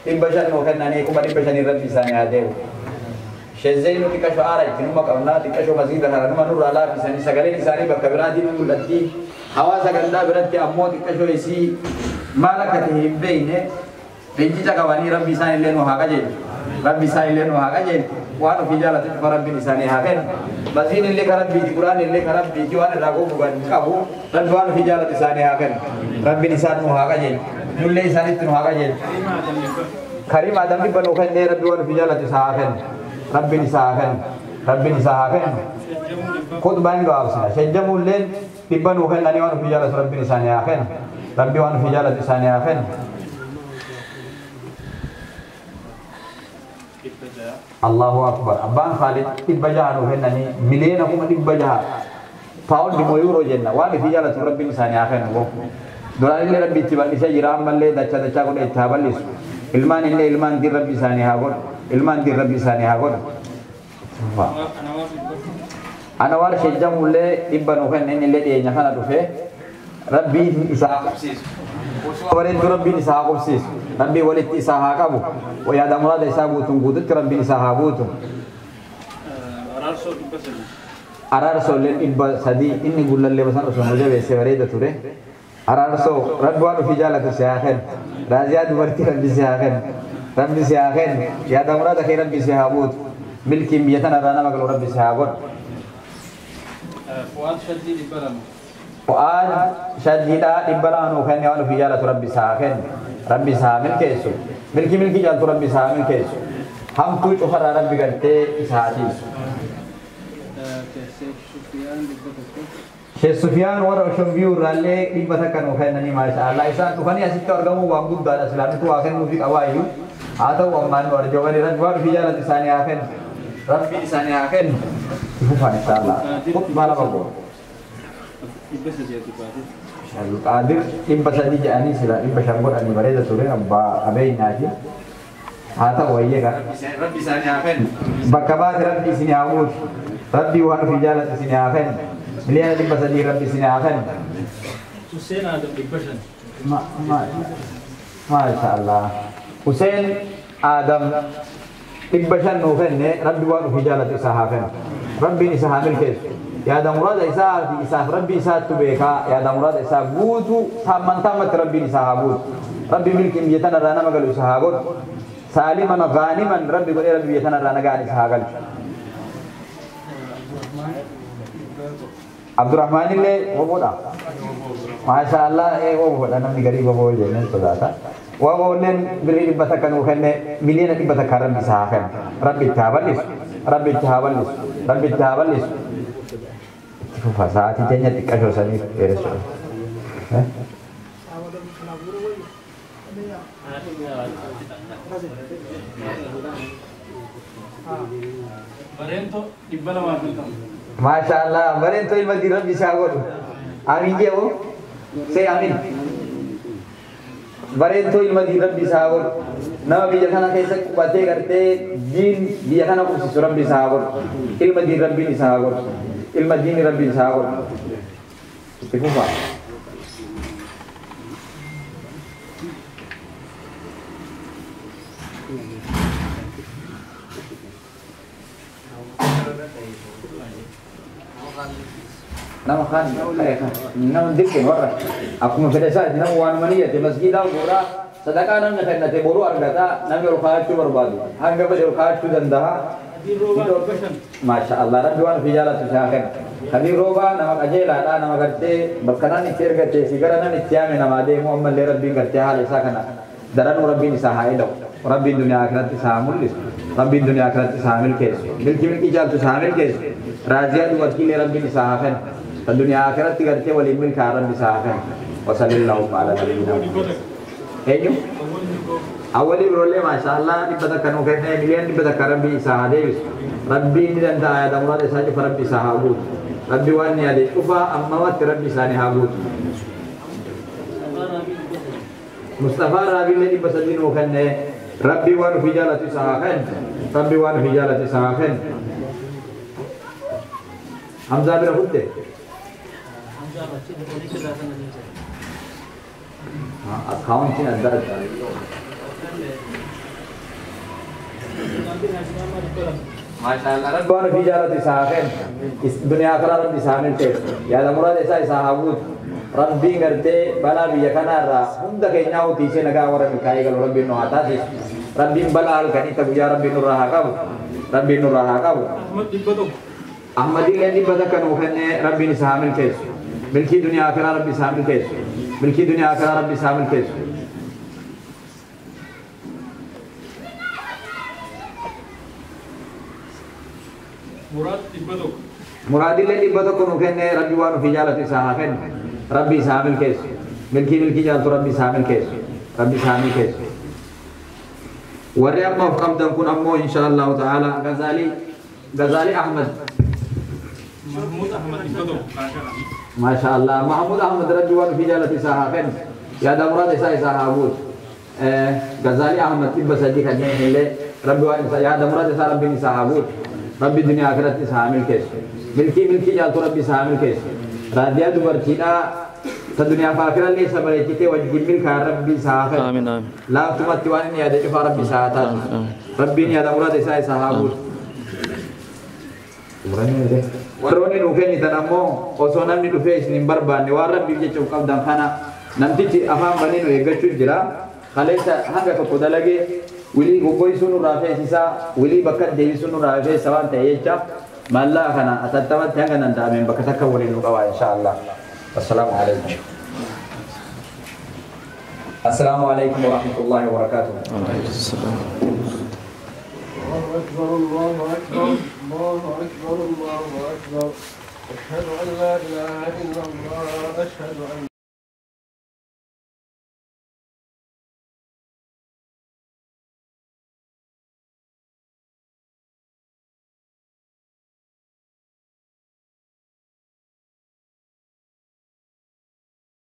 تبجان وكنني كم تبجان ربي ساني هذا شزين وتكشف عارج كنوما كمنا تكشف مزيد هرنا منور على في ساني سجلين ساني بكبرنا دي من التي هوا سجلنا برد أمو تكشف يسي مالك تهيب بينه بيجي جاكواني ربي ساني لينو هاكجين ربي ساني لينو هاكجين وانو في جالة ربي ساني هاكين مزيد اللي كرب بيجي قرآن اللي كرب بيجي وانا راغو بغن كابو ربوان في جالة ساني هاكين ربي نسان هاكجين نولي ساني تنو هاكجين كريم آدم دي بنو خن ربي وان في جالة ساكن ربي نساكن ربي نساكن خود باين غابسنا شجموا لين بنو خن ناني وان في جالة ربي نساني هاكن ربي وان في جالة ساني هاكن الله أكبر أبان خالد إبجاه نوهنني مليون أكو من إبجاه فاول دي ميورو جنة وان في جالة ربي نساني هاكن دولار اللي ربي تبان إسا جرام ملي دچا دچا كون إتحابل لسو ilman illee ilman di rabbi isaanii haa godhu ilman di rabbi isaanii haa godhu anawar shejjamullee dhibba nu kenneen illee dhiyeenya kana dhufe rabbiin isaa qabsiisu bareeddu rabbiin isaa qabsiisu rabbii walitti isaa haa qabu yaada muraada isaa guutuun guututti rabbiin isaa haa guutu araarsollee dhibba sadii inni gullallee basan osoo nu jabeesse bareeda ture araarso rabbi waan ofii jaalatu si haa kennu raziyaa dubartii rabbi si haa kennu rabbi si haa kennu yaada muraada kee rabbi si haa guutu milkiin biyya tana irraa nama galu rabbi si haa godhu fu'aad shaddiidhaa dhibba lama nuu kenne waan ofii jaalatu rabbi si haa kennu rabbi si haa milkeessu milkii jaaltu rabbi si haa milkeessu hamtuu cufarraa rabbi galtee isa haa tiisu Syekh Sufyan warra Shumbiyu ralle dhibba takka nu kennanii maashaallah isaan dhufanii asitti argamu waan guddaadha islaamitu waa kennuu fi qabaayyuu haa ta'u ammaan warra jawwanii rabbi waan fi jaalatu isaanii haa kennu rabbi isaanii haa kennu dhufan inshaallah maala bago qaadir dhibba sadii jedhanii sila dhibba shan godhanii bareeda ture abbaa abeenyaati haa ta'u wayyee kan rabbi isaanii haa kennu bakka baate rabbi isinii haa guutu rabbi waan fi jaalatu isinii haa kennu مليان دي بس دي ربي سنة آخر حسين آدم إبشن ما شاء الله حسين آدم إبشن نوفن ربي وانو في جالة إسحاقن ربي نسحا ملكيس يا دا مراد إسحاق في إسحاق ربي إسحاق تبيكا يا دا مراد إسحاق بوتو سامن تامت ربي نسحا بوت ربي ملكي ميتنا رانا مغلو إسحاق سالما غانما ربي قل ربي ميتنا رانا غاني إسحاق عبد الرحمن اللي وبودا ما شاء الله وبودا نمني غريب وبول جنن صداتا وبولن بري بتكن وخنه مليون دي بتكرم بساخن ربي تابلس ربي تابلس ربي تابلس فساعتي تنيا تكشو سني يرسو Barento ibbala waafiltam Masyaallah, barento ilmu di Rabbi sahabat. Amin je wo? Say amin. Barento ilmu di Rabbi sahabat. Nama bijakana kaisa kubate karte din bijakana kusi Rabbi sahabat. Ilmu di Rabbi ni sahabat. Ilmu di Rabbi sahabat. Istiqomah pak. Nama kan, nama dikir orang. Aku mempercayai saja nama wan mania di masjid al Qura. Sedangkan nama kan nanti baru argata nama rukaat tu berbadu. Hangga pada rukaat tu dandah. Masya Allah, Radwan fijala tu sahkan. Kami roba nama kajela, nama karte berkenan ni cer karte. Sekarang ni tiang nama ade Muhammad le Rabbi karte hal isahkan. Daran Rabbi ni sahai dok. Rabbi dunia akhirat sahamul lis. Rabbi dunia akhirat sahamil kes. Milki jal tu sahamil kes. Razia tu wakil Rabbi ni sahkan. Dunia akhirat tiga wali min karan disahkan. Wasallallahu ala nabiyina. Hejo. Awali beroleh masyaallah dibatakan uketnya milian dibatakan Rabbi sahade. Rabbi ini dan ayat amrat saja Rabbi sahabut. Rabbi wani ade ufa ammawat Rabbi sani habut. Mustafa Rabi le dibasadin uketnya Rabbi wan fi jalati sahakan. Rabbi wan fi jalati sahakan. Hamzah bin Hutte. account in ما شاء الله ربنا في جارة ساخن الدنيا آخرة ربي سامل تيس يا ذا مراد إسا ساهبوت ربي غرتي بلا بيا كنا را هم ده كينيا وتيسي نجا ورا مكاي قالوا ربي إنه عتاسي ربي بلا الكني تبو يا ربي نور راها كابو ربي نور راها كابو أحمد اللي بدأ كانوا خنّي ربي نسامل تيس ملكي دنيا آخرة ربي سامل تيس ملكي دنيا آخرة ربي سامل تيس مراد اللي بدأ كانوا خنّي ربي وانو في جالة ساخن ربي سامل كيس ملكي جالة ربي سامل كيس ربي سامل كيس ورّي أما فقم دمكن أمو إن شاء الله تعالى غزالي أحمد محمود أحمد بدو ما شاء الله محمود أحمد ربي وانو في جالة ساخن يا دمراد إسا ساهبوت غزالي أحمد تبا سجي خجين اللي ربي وانو يا دمراد إسا ربي ساهبوت ربي الدنيا آخرت سامل كيس ملكي جالت ربي سامل كيس راديا دبرتنا الدنيا فاكرة لي سبريتي وجه ملك ربي ساخر آمين آمين لا تمتواني يا دجفا ربي ساعتات ربي يا دمراد إسا ساهبوت warroonni nu kennitan ammoo osoo namni dhufee isin hin barbaanne waan rabbiif jecha qabdan kana namtichi afaan banii nu eeggachuuf jira kaleessa hanga tokko dalagee wilii goggoysuu nurraa feesisaa wilii bakka deebisuu nurraa feessa waan ta'e jecha maallaa kana atattamatti hanga danda'ameen bakka takka waliin nu qabaa insha Allah. Assalaamu alaikum. Assalaamu alaikum wa rahmatullahi wa barakatuh. الله أكبر الله أكبر الله أكبر الله أكبر أشهد أن لا إله إلا الله أشهد أن